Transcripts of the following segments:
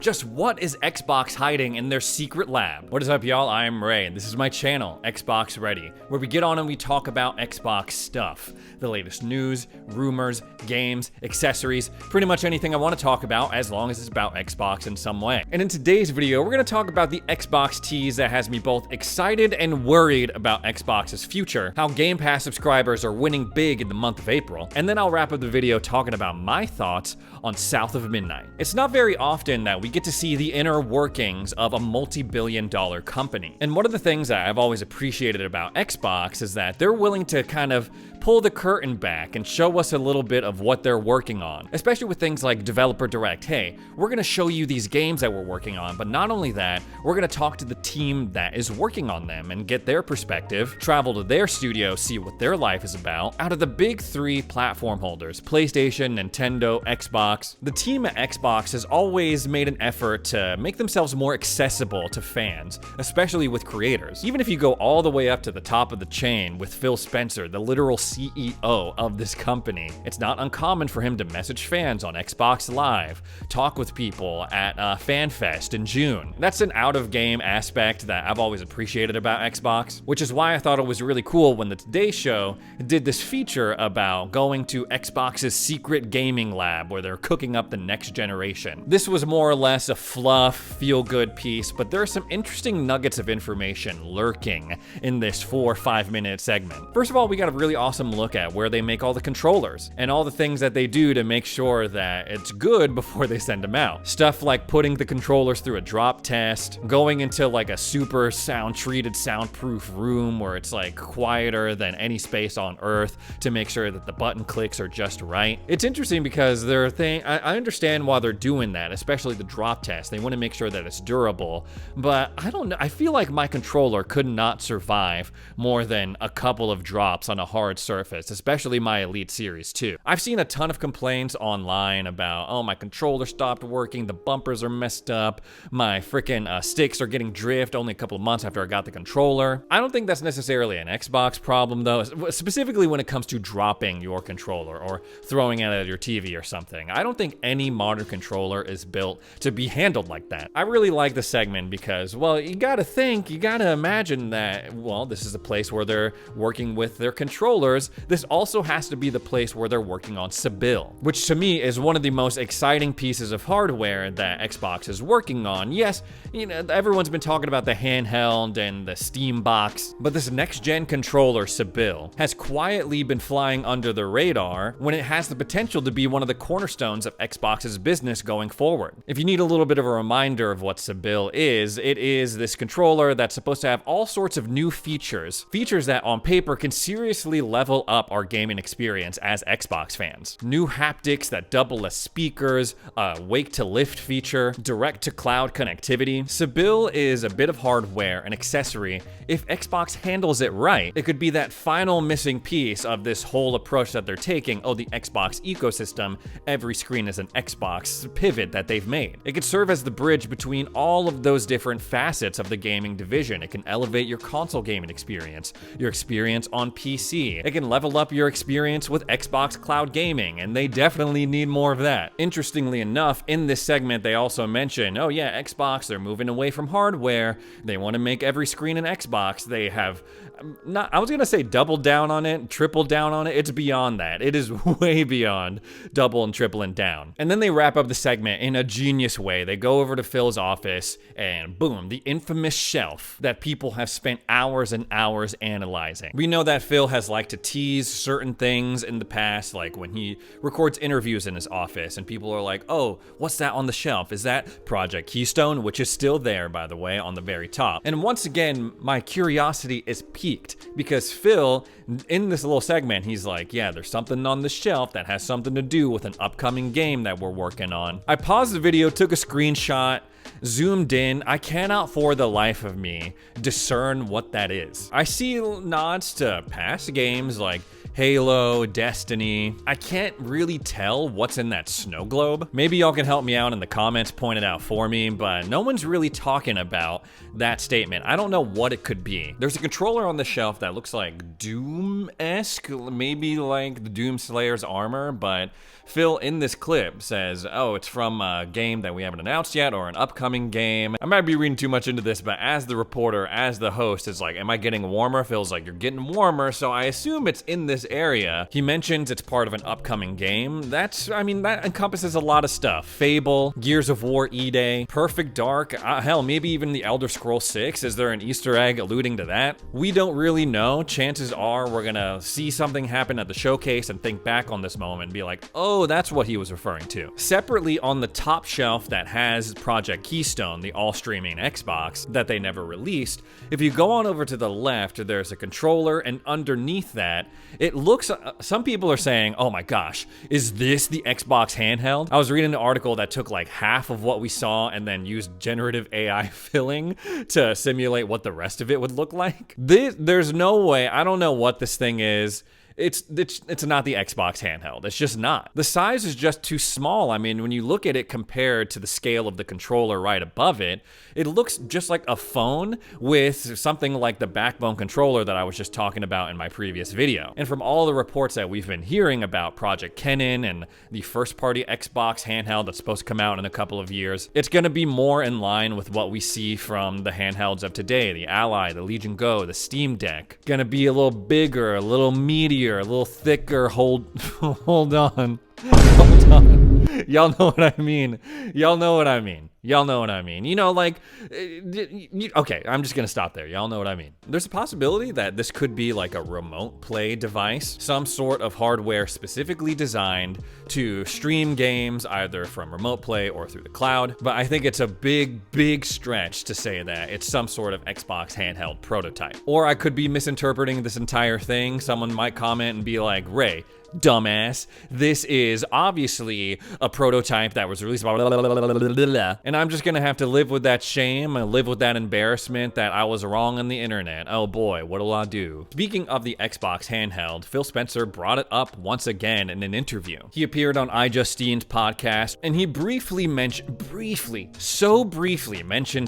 Just what is Xbox hiding in their secret lab? What is up, y'all? I'm Ray, and this is my channel, Xbox Ready, where we get on and we talk about Xbox stuff. The latest news, rumors, games, accessories, pretty much anything I want to talk about as long as it's about Xbox in some way. And in today's video, we're going to talk about the Xbox tease that has me both excited and worried about Xbox's future, how Game Pass subscribers are winning big in the month of April, and then I'll wrap up the video talking about my thoughts on South of Midnight. It's not very often that we get to see the inner workings of a multi-billion-dollar company. And one of the things that I've always appreciated about Xbox is that they're willing to kind of pull the curtain back and show us a little bit of what they're working on, especially with things like Developer Direct. Hey, we're gonna show you these games that we're working on, but not only that, we're gonna talk to the team that is working on them and get their perspective, travel to their studio, see what their life is about. Out of the big three platform holders, PlayStation, Nintendo, Xbox, the team at Xbox has always made an effort to make themselves more accessible to fans, especially with creators. Even if you go all the way up to the top of the chain with Phil Spencer, the literal CEO of this company, it's not uncommon for him to message fans on Xbox Live, talk with people at FanFest in June. That's an out-of-game aspect that I've always appreciated about Xbox, which is why I thought it was really cool when the Today Show did this feature about going to Xbox's secret gaming lab where they're cooking up the next generation. This was more or less a fluff, feel-good piece, but there are some interesting nuggets of information lurking in this 4 or 5 minute segment. First of all, we got a really awesome look at where they make all the controllers and all the things that they do to make sure that it's good before they send them out. Stuff like putting the controllers through a drop test, going into like a super soundtreated, soundproof room where it's like quieter than any space on Earth to make sure that the button clicks are just right. It's interesting because I understand why they're doing that, especially the drop test. They want to make sure that it's durable, but I don't know. I feel like my controller could not survive more than a couple of drops on a hard surface, especially my Elite Series 2. I've seen a ton of complaints online about, oh, my controller stopped working, the bumpers are messed up, my freaking sticks are getting drift only a couple of months after I got the controller. I don't think that's necessarily an Xbox problem though, specifically when it comes to dropping your controller or throwing it at your TV or something. I don't think any modern controller is built to be handled like that. I really like the segment because, well, you gotta imagine that, well, this is a place where they're working with their controllers. This also has to be the place where they're working on Sebile, which to me is one of the most exciting pieces of hardware that Xbox is working on. Yes, you know, everyone's been talking about the handheld and the Steam box, but this next-gen controller, Sebile, has quietly been flying under the radar when it has the potential to be one of the cornerstones of Xbox's business going forward. If you need a little bit of a reminder of what Sebile is, it is this controller that's supposed to have all sorts of new features that on paper can seriously level up our gaming experience as Xbox fans. New haptics that double as speakers, a wake to lift feature, direct to cloud connectivity. Sebile is a bit of hardware and accessory. If Xbox handles it right, it could be that final missing piece of this whole approach that they're taking, the Xbox ecosystem, every screen is an Xbox pivot that they've made. It could serve as the bridge between all of those different facets of the gaming division. It can elevate your console gaming experience, your experience on PC. It can level up your experience with Xbox Cloud Gaming, and they definitely need more of that. Interestingly enough, in this segment, they also mention, oh yeah, Xbox, they're moving away from hardware. They want to make every screen an Xbox. They have I was gonna say doubled down on it, tripled down on it. It's beyond that. It is way beyond double and tripling down. And then they wrap up the segment in a genius way. They go over to Phil's office and boom, the infamous shelf that people have spent hours and hours analyzing. We know that Phil has liked to tease certain things in the past, like when he records interviews in his office and people are like, oh, what's that on the shelf? Is that Project Keystone, which is still there, by the way, on the very top. And once again, my curiosity is piqued because Phil, in this little segment, he's like, yeah, there's something on the shelf that has something to do with an upcoming game that we're working on. I paused the video, took a screenshot, zoomed in. I cannot for the life of me discern what that is. I see nods to past games like Halo, Destiny. I can't really tell what's in that snow globe. Maybe y'all can help me out in the comments, point it out for me, but no one's really talking about that statement. I don't know what it could be. There's a controller on the shelf that looks like Doom-esque, maybe like the Doom Slayer's armor, but Phil in this clip says, oh, it's from a game that we haven't announced yet or an upcoming game. I might be reading too much into this, but as the reporter, as the host, is like, am I getting warmer? Phil's like, you're getting warmer, so I assume it's in this area. He mentions it's part of an upcoming game. That encompasses a lot of stuff. Fable, Gears of War E-Day, Perfect Dark, hell, maybe even the Elder Scrolls 6. Is there an Easter egg alluding to that? We don't really know. Chances are we're gonna see something happen at the showcase and think back on this moment and be like, oh, that's what he was referring to. Separately, on the top shelf that has Project Keystone, the all-streaming Xbox that they never released, if you go on over to the left, there's a controller, and underneath that, it looks, some people are saying, oh my gosh, is this the Xbox handheld? I was reading an article that took like half of what we saw and then used generative AI filling to simulate what the rest of it would look like. There's no way, I don't know what this thing is. It's not the Xbox handheld. It's just not. The size is just too small. I mean, when you look at it compared to the scale of the controller right above it, it looks just like a phone with something like the backbone controller that I was just talking about in my previous video. And from all the reports that we've been hearing about Project Kennen and the first-party Xbox handheld that's supposed to come out in a couple of years, it's going to be more in line with what we see from the handhelds of today, the Ally, the Legion Go, the Steam Deck. Going to be a little bigger, a little meatier, a little thicker. Hold on. Hold on. Y'all know what I mean. Y'all know what I mean. Y'all know what I mean. You know, like, okay, I'm just gonna stop there. Y'all know what I mean. There's a possibility that this could be like a remote play device, some sort of hardware specifically designed to stream games either from remote play or through the cloud. But I think it's a big stretch to say that it's some sort of Xbox handheld prototype. Or I could be misinterpreting this entire thing. Someone might comment and be like, Ray, dumbass, this is obviously a prototype that was released, and I'm just gonna have to live with that shame and live with that embarrassment that I was wrong on the internet. Oh boy, what'll I do? Speaking of the Xbox handheld, Phil Spencer brought it up once again in an interview. He appeared on iJustine's podcast, and he briefly mentions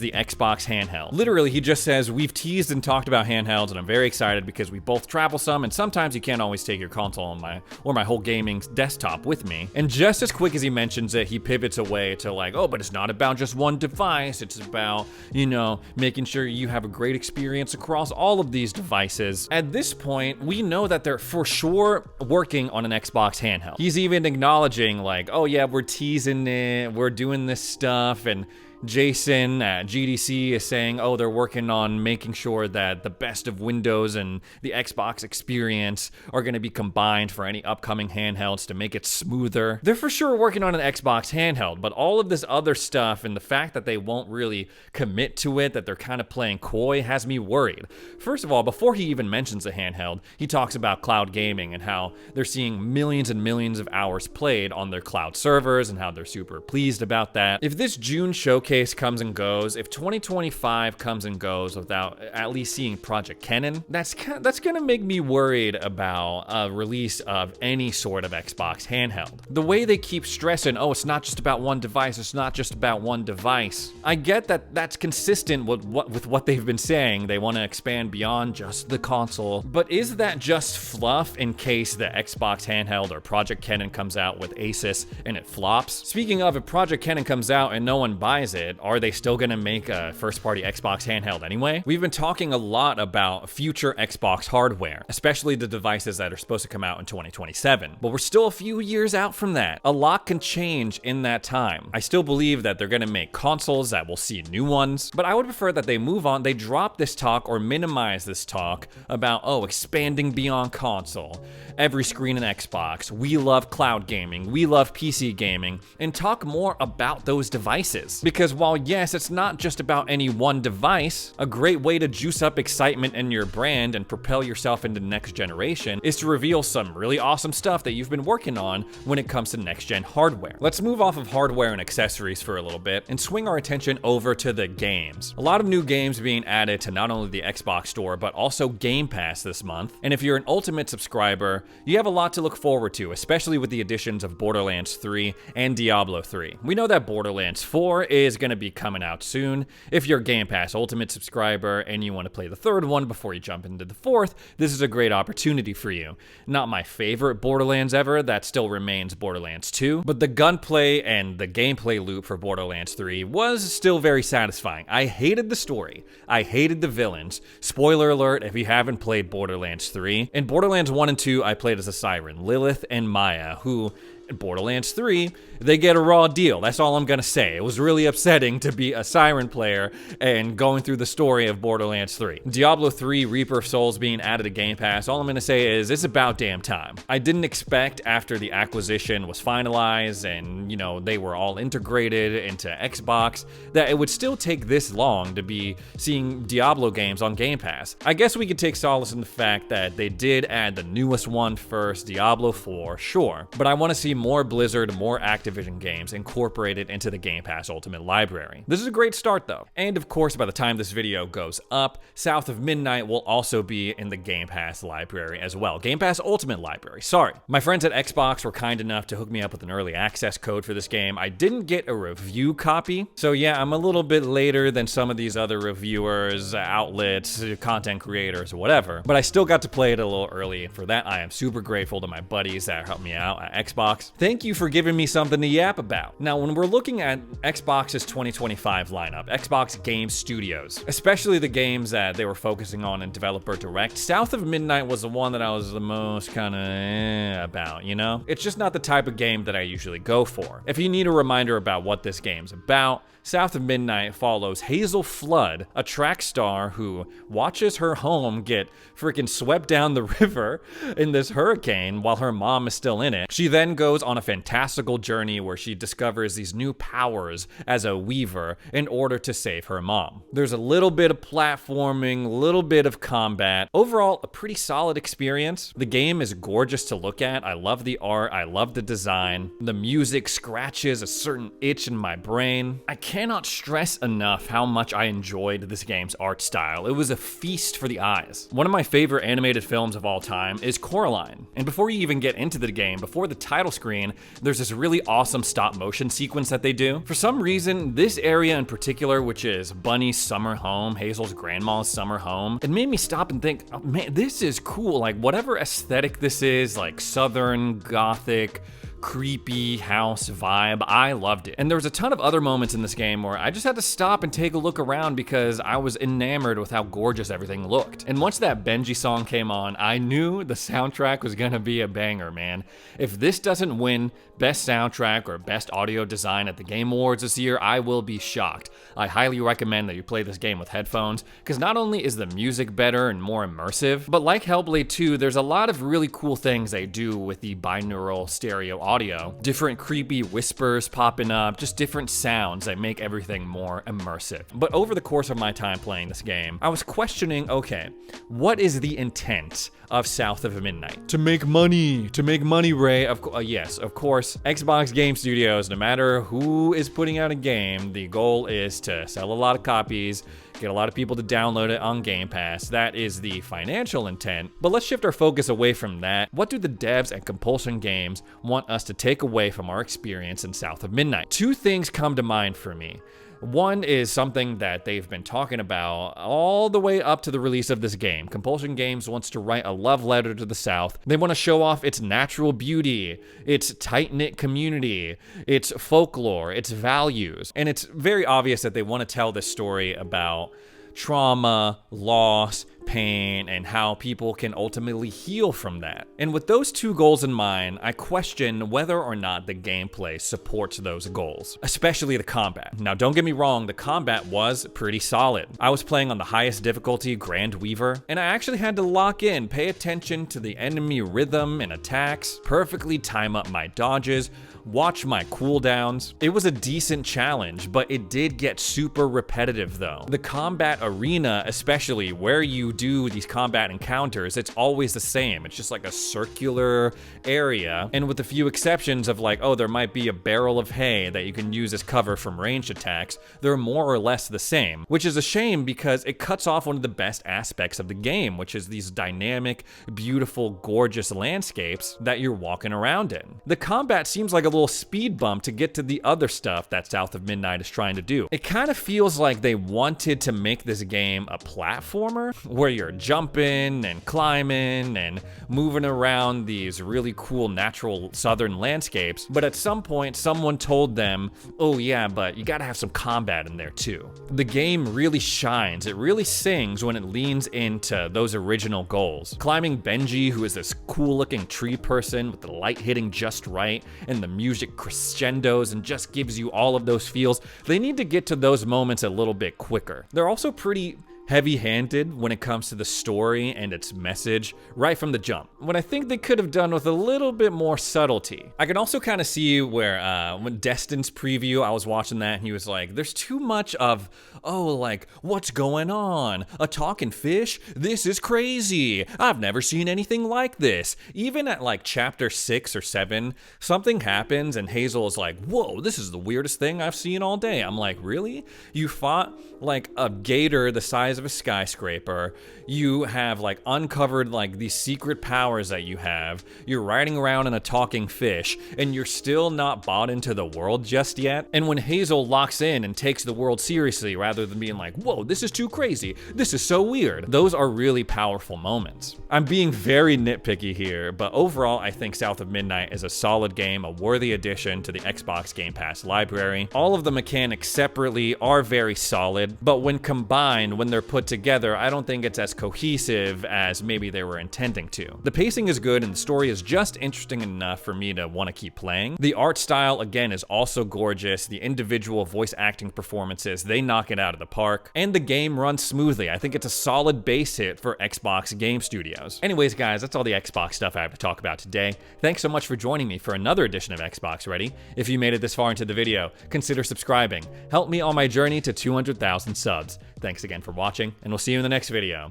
the Xbox handheld. Literally, he just says, we've teased and talked about handhelds, and I'm very excited because we both travel some, and sometimes you can't always take your console on my whole gaming desktop with me. And just as quick as he mentions it, he pivots away to like, oh, but it's not about just one device. It's about, you know, making sure you have a great experience across all of these devices. At this point, we know that they're for sure working on an Xbox handheld. He's even acknowledging like, oh yeah, we're teasing it, we're doing this stuff, and Jason at GDC is saying, oh, they're working on making sure that the best of Windows and the Xbox experience are going to be combined for any upcoming handhelds to make it smoother. They're for sure working on an Xbox handheld, but all of this other stuff and the fact that they won't really commit to it, that they're kind of playing coy, has me worried. First of all, before he even mentions a handheld, he talks about cloud gaming and how they're seeing millions and millions of hours played on their cloud servers and how they're super pleased about that. If this June showcase comes and goes, if 2025 comes and goes without at least seeing Project Kennen, that's gonna make me worried about a release of any sort of Xbox handheld. The way they keep stressing, oh, it's not just about one device, it's not just about one device. I get that that's consistent with what they've been saying. They want to expand beyond just the console, but is that just fluff in case the Xbox handheld or Project Kennen comes out with Asus and it flops? Speaking of, if Project Kennen comes out and no one buys it, are they still gonna make a first-party Xbox handheld anyway? We've been talking a lot about future Xbox hardware, especially the devices that are supposed to come out in 2027, but we're still a few years out from that. A lot can change in that time. I still believe that they're gonna make consoles that will see new ones, but I would prefer that they move on, they drop this talk or minimize this talk about, oh, expanding beyond console, every screen in Xbox, we love cloud gaming, we love PC gaming, and talk more about those devices. Because Because while yes, it's not just about any one device, a great way to juice up excitement in your brand and propel yourself into the next generation is to reveal some really awesome stuff that you've been working on when it comes to next-gen hardware. Let's move off of hardware and accessories for a little bit and swing our attention over to the games. A lot of new games being added to not only the Xbox Store, but also Game Pass this month. And if you're an Ultimate subscriber, you have a lot to look forward to, especially with the additions of Borderlands 3 and Diablo 3. We know that Borderlands 4 is going to be coming out soon. If you're a Game Pass Ultimate subscriber and you want to play the third one before you jump into the fourth, this is a great opportunity for you. Not my favorite Borderlands ever, that still remains Borderlands 2, but the gunplay and the gameplay loop for Borderlands 3 was still very satisfying. I hated the story. I hated the villains. Spoiler alert if you haven't played Borderlands 3. In Borderlands 1 and 2, I played as a siren, Lilith and Maya, who in Borderlands 3, they get a raw deal. That's all I'm gonna say. It was really upsetting to be a Siren player and going through the story of Borderlands 3. Diablo 3 Reaper of Souls being added to Game Pass, all I'm gonna say is it's about damn time. I didn't expect after the acquisition was finalized and, you know, they were all integrated into Xbox that it would still take this long to be seeing Diablo games on Game Pass. I guess we could take solace in the fact that they did add the newest one first, Diablo 4, sure, but I want to see more Blizzard, more Activision games incorporated into the Game Pass Ultimate library. This is a great start though. And of course, by the time this video goes up, South of Midnight will also be in the Game Pass library as well. Game Pass Ultimate library, sorry. My friends at Xbox were kind enough to hook me up with an early access code for this game. I didn't get a review copy, so yeah, I'm a little bit later than some of these other reviewers, outlets, content creators, whatever, but I still got to play it a little early, and for that I am super grateful to my buddies that helped me out at Xbox. Thank you for giving me something to yap about. Now, when we're looking at Xbox's 2025 lineup, Xbox Game Studios, especially the games that they were focusing on in Developer Direct, South of Midnight was the one that I was the most kind of about, you know? It's just not the type of game that I usually go for. If you need a reminder about what this game's about, South of Midnight follows Hazel Flood, a track star who watches her home get freaking swept down the river in this hurricane while her mom is still in it. She then goes on a fantastical journey where she discovers these new powers as a weaver in order to save her mom. There's a little bit of platforming, a little bit of combat. Overall, a pretty solid experience. The game is gorgeous to look at. I love the art. I love the design. The music scratches a certain itch in my brain. I cannot stress enough how much I enjoyed this game's art style. It was a feast for the eyes. One of my favorite animated films of all time is Coraline. And before you even get into the game, before the title screen, there's this really awesome stop motion sequence that they do. For some reason, this area in particular, which is Bunny's summer home, Hazel's grandma's summer home, it made me stop and think, oh, man, this is cool. Like whatever aesthetic this is, like Southern, Gothic, creepy house vibe, I loved it. And there was a ton of other moments in this game where I just had to stop and take a look around because I was enamored with how gorgeous everything looked. And once that Benji song came on, I knew the soundtrack was gonna be a banger, man. If this doesn't win Best Soundtrack or Best Audio Design at the Game Awards this year, I will be shocked. I highly recommend that you play this game with headphones, because not only is the music better and more immersive, but like Hellblade 2, there's a lot of really cool things they do with the binaural stereo audio. Different creepy whispers popping up, just different sounds that make everything more immersive. But over the course of my time playing this game, I was questioning, okay, what is the intent of South of Midnight? To make money, Ray. Yes, of course, Xbox Game Studios, no matter who is putting out a game, the goal is to sell a lot of copies, get a lot of people to download it on Game Pass. That is the financial intent. But let's shift our focus away from that. What do the devs at Compulsion Games want us to take away from our experience in South of Midnight? Two things come to mind for me. One is something that they've been talking about all the way up to the release of this game. Compulsion Games wants to write a love letter to the South. They want to show off its natural beauty, its tight-knit community, its folklore, its values. And it's very obvious that they want to tell this story about trauma, loss, pain, and how people can ultimately heal from that. And with those two goals in mind, I question whether or not the gameplay supports those goals, especially the combat. Now, don't get me wrong, the combat was pretty solid. I was playing on the highest difficulty, Grand Weaver, and I actually had to lock in, pay attention to the enemy rhythm and attacks, perfectly time up my dodges, watch my cooldowns. It was a decent challenge, but it did get super repetitive though. The combat arena, especially where you do these combat encounters, it's always the same. It's just like a circular area, and with a few exceptions of like, oh, there might be a barrel of hay that you can use as cover from ranged attacks, they're more or less the same, which is a shame because it cuts off one of the best aspects of the game, which is these dynamic, beautiful, gorgeous landscapes that you're walking around in. The combat seems like a little speed bump to get to the other stuff that South of Midnight is trying to do. It kind of feels like they wanted to make this game a platformer where you're jumping and climbing and moving around these really cool natural southern landscapes, but at some point someone told them, oh yeah, but you gotta have some combat in there too. The game really shines, it really sings when it leans into those original goals. Climbing Benji, who is this cool looking tree person with the light hitting just right and the music crescendos and just gives you all of those feels. They need to get to those moments a little bit quicker. They're also pretty heavy-handed when it comes to the story and its message right from the jump, what I think they could have done with a little bit more subtlety. I can also kind of see where when Destin's preview, I was watching that and he was like, there's too much of, oh, like, what's going on? A talking fish? This is crazy. I've never seen anything like this. Even at like chapter 6 or 7, something happens and Hazel is like, whoa, this is the weirdest thing I've seen all day. I'm like, really? You fought like a gator the size of a skyscraper, you have like uncovered like these secret powers that you have, you're riding around in a talking fish, and you're still not bought into the world just yet. And when Hazel locks in and takes the world seriously rather than being like, whoa, this is too crazy, this is so weird, those are really powerful moments. I'm being very nitpicky here, but overall I think South of Midnight is a solid game, a worthy addition to the Xbox Game Pass library. All of the mechanics separately are very solid, but when combined, when they're put together, I don't think it's as cohesive as maybe they were intending to. The pacing is good and the story is just interesting enough for me to want to keep playing. The art style, again, is also gorgeous. The individual voice acting performances, they knock it out of the park. And the game runs smoothly. I think it's a solid base hit for Xbox Game Studios. Anyways, guys, that's all the Xbox stuff I have to talk about today. Thanks so much for joining me for another edition of Xbox Ready. If you made it this far into the video, consider subscribing. Help me on my journey to 200,000 subs. Thanks again for watching, and we'll see you in the next video.